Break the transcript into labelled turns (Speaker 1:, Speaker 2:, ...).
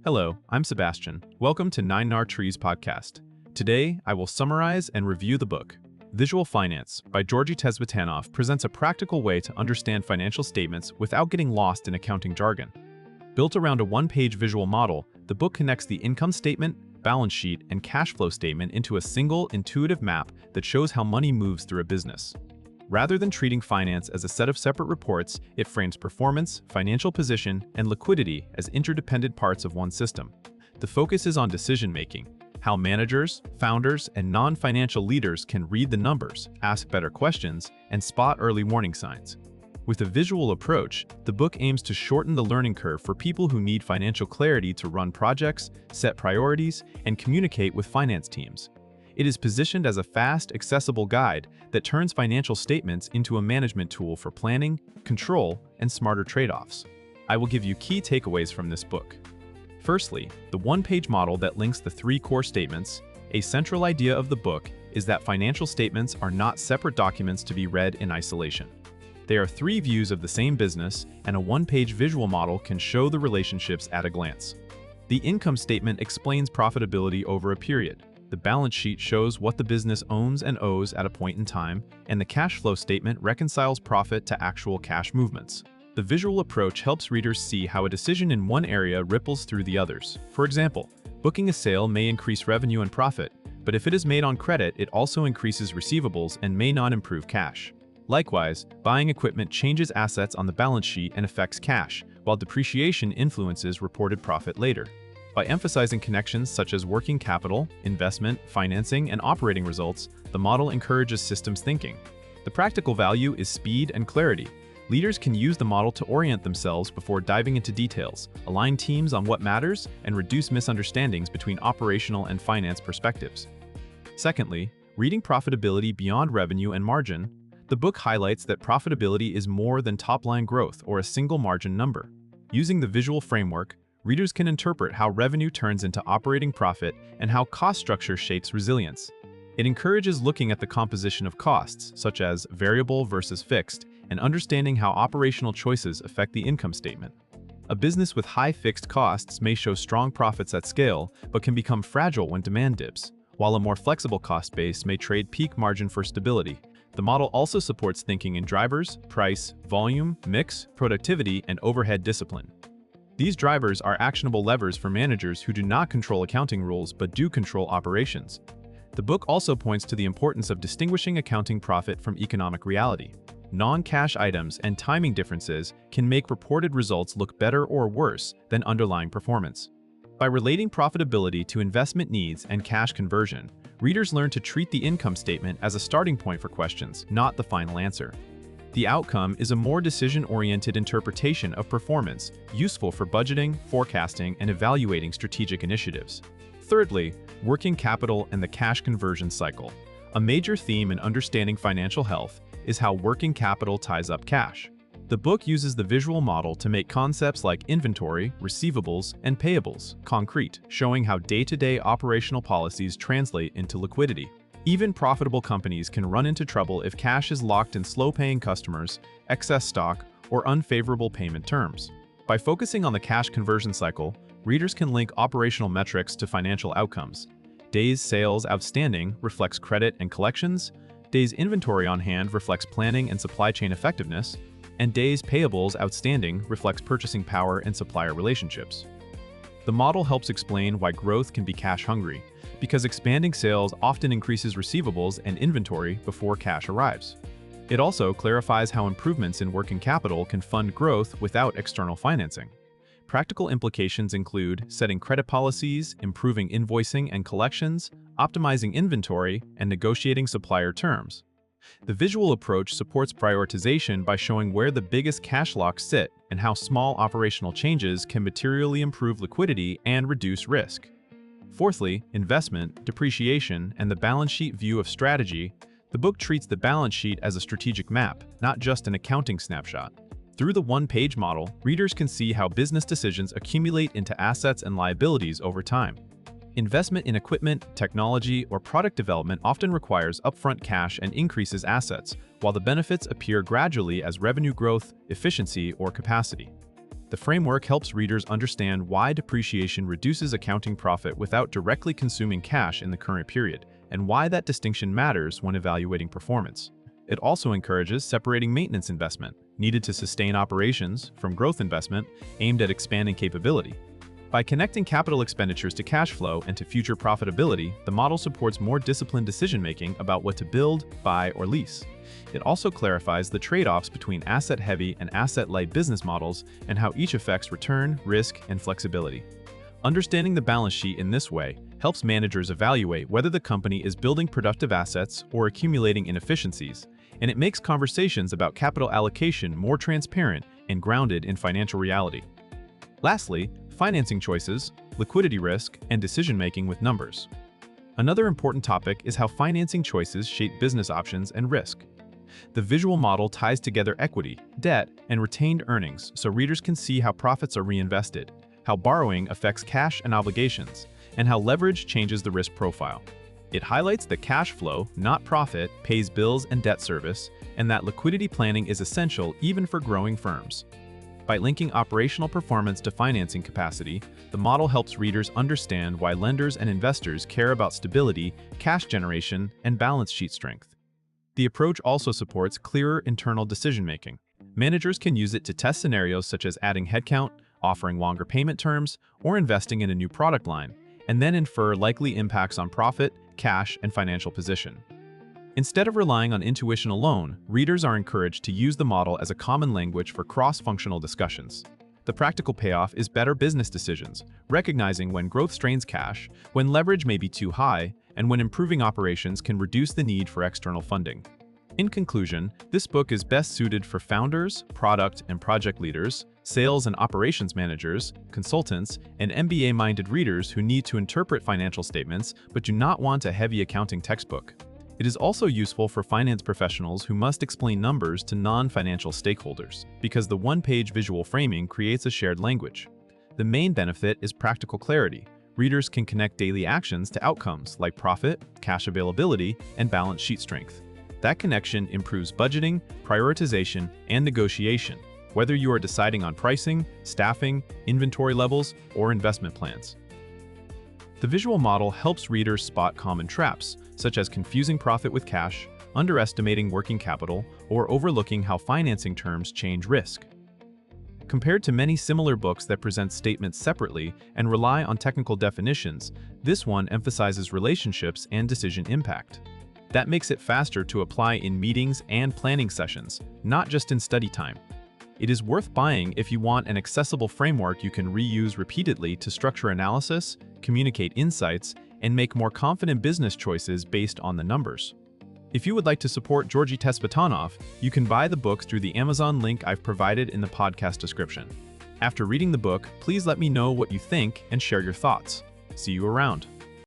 Speaker 1: Hello, I'm Sebastian. Welcome to 9 Trees podcast. Today, I will summarize and review the book. Visual Finance by Georgi Tsvetanov presents a practical way to understand financial statements without getting lost in accounting jargon. Built around a one-page visual model, the book connects the income statement, balance sheet, and cash flow statement into a single, intuitive map that shows how money moves through a business. Rather than treating finance as a set of separate reports, it frames performance, financial position, and liquidity as interdependent parts of one system. The focus is on decision-making, how managers, founders, and non-financial leaders can read the numbers, ask better questions, and spot early warning signs. With a visual approach, the book aims to shorten the learning curve for people who need financial clarity to run projects, set priorities, and communicate with finance teams. It is positioned as a fast, accessible guide that turns financial statements into a management tool for planning, control, and smarter trade-offs. I will give you key takeaways from this book. Firstly, the one-page model that links the three core statements. A central idea of the book is that financial statements are not separate documents to be read in isolation. They are three views of the same business, and a one-page visual model can show the relationships at a glance. The income statement explains profitability over a period. The balance sheet shows what the business owns and owes at a point in time, and the cash flow statement reconciles profit to actual cash movements. The visual approach helps readers see how a decision in one area ripples through the others. For example, booking a sale may increase revenue and profit, but if it is made on credit, it also increases receivables and may not improve cash. Likewise, buying equipment changes assets on the balance sheet and affects cash, while depreciation influences reported profit later. By emphasizing connections such as working capital, investment, financing, and operating results, the model encourages systems thinking. The practical value is speed and clarity. Leaders can use the model to orient themselves before diving into details, align teams on what matters, and reduce misunderstandings between operational and finance perspectives. Secondly, reading profitability beyond revenue and margin, the book highlights that profitability is more than top-line growth or a single margin number. Using the visual framework, readers can interpret how revenue turns into operating profit and how cost structure shapes resilience. It encourages looking at the composition of costs, such as variable versus fixed, and understanding how operational choices affect the income statement. A business with high fixed costs may show strong profits at scale, but can become fragile when demand dips, while a more flexible cost base may trade peak margin for stability. The model also supports thinking in drivers, price, volume, mix, productivity, and overhead discipline. These drivers are actionable levers for managers who do not control accounting rules but do control operations. The book also points to the importance of distinguishing accounting profit from economic reality. Non-cash items and timing differences can make reported results look better or worse than underlying performance. By relating profitability to investment needs and cash conversion, readers learn to treat the income statement as a starting point for questions, not the final answer. The outcome is a more decision-oriented interpretation of performance, useful for budgeting, forecasting, and evaluating strategic initiatives. Thirdly, working capital and the cash conversion cycle. A major theme in understanding financial health is how working capital ties up cash. The book uses the visual model to make concepts like inventory, receivables, and payables concrete, showing how day-to-day operational policies translate into liquidity. Even profitable companies can run into trouble if cash is locked in slow-paying customers, excess stock, or unfavorable payment terms. By focusing on the cash conversion cycle, readers can link operational metrics to financial outcomes. Days sales outstanding reflects credit and collections, days inventory on hand reflects planning and supply chain effectiveness, and days payables outstanding reflects purchasing power and supplier relationships. The model helps explain why growth can be cash-hungry, because expanding sales often increases receivables and inventory before cash arrives. It also clarifies how improvements in working capital can fund growth without external financing. Practical implications include setting credit policies, improving invoicing and collections, optimizing inventory, and negotiating supplier terms. The visual approach supports prioritization by showing where the biggest cash locks sit and how small operational changes can materially improve liquidity and reduce risk. Fourthly, investment, depreciation, and the balance sheet view of strategy. The book treats the balance sheet as a strategic map, not just an accounting snapshot. Through the one-page model, readers can see how business decisions accumulate into assets and liabilities over time. Investment in equipment, technology, or product development often requires upfront cash and increases assets, while the benefits appear gradually as revenue growth, efficiency, or capacity. The framework helps readers understand why depreciation reduces accounting profit without directly consuming cash in the current period, and why that distinction matters when evaluating performance. It also encourages separating maintenance investment, needed to sustain operations, from growth investment, aimed at expanding capability. By connecting capital expenditures to cash flow and to future profitability, the model supports more disciplined decision-making about what to build, buy, or lease. It also clarifies the trade-offs between asset-heavy and asset-light business models and how each affects return, risk, and flexibility. Understanding the balance sheet in this way helps managers evaluate whether the company is building productive assets or accumulating inefficiencies, and it makes conversations about capital allocation more transparent and grounded in financial reality. Lastly, financing choices, liquidity risk, and decision-making with numbers. Another important topic is how financing choices shape business options and risk. The visual model ties together equity, debt, and retained earnings so readers can see how profits are reinvested, how borrowing affects cash and obligations, and how leverage changes the risk profile. It highlights that cash flow, not profit, pays bills and debt service, and that liquidity planning is essential even for growing firms. By linking operational performance to financing capacity, the model helps readers understand why lenders and investors care about stability, cash generation, and balance sheet strength. The approach also supports clearer internal decision-making. Managers can use it to test scenarios such as adding headcount, offering longer payment terms, or investing in a new product line, and then infer likely impacts on profit, cash, and financial position. Instead of relying on intuition alone, readers are encouraged to use the model as a common language for cross-functional discussions. The practical payoff is better business decisions, recognizing when growth strains cash, when leverage may be too high, and when improving operations can reduce the need for external funding. In conclusion, this book is best suited for founders, product and project leaders, sales and operations managers, consultants, and MBA-minded readers who need to interpret financial statements but do not want a heavy accounting textbook. It is also useful for finance professionals who must explain numbers to non-financial stakeholders, because the one-page visual framing creates a shared language. The main benefit is practical clarity. Readers can connect daily actions to outcomes like profit, cash availability, and balance sheet strength. That connection improves budgeting, prioritization, and negotiation, whether you are deciding on pricing, staffing, inventory levels, or investment plans. The visual model helps readers spot common traps, such as confusing profit with cash, underestimating working capital, or overlooking how financing terms change risk. Compared to many similar books that present statements separately and rely on technical definitions, this one emphasizes relationships and decision impact. That makes it faster to apply in meetings and planning sessions, not just in study time. It is worth buying if you want an accessible framework you can reuse repeatedly to structure analysis, communicate insights, and make more confident business choices based on the numbers. If you would like to support Georgi Tsvetanov, you can buy the book through the Amazon link I've provided in the podcast description. After reading the book, please let me know what you think and share your thoughts. See you around.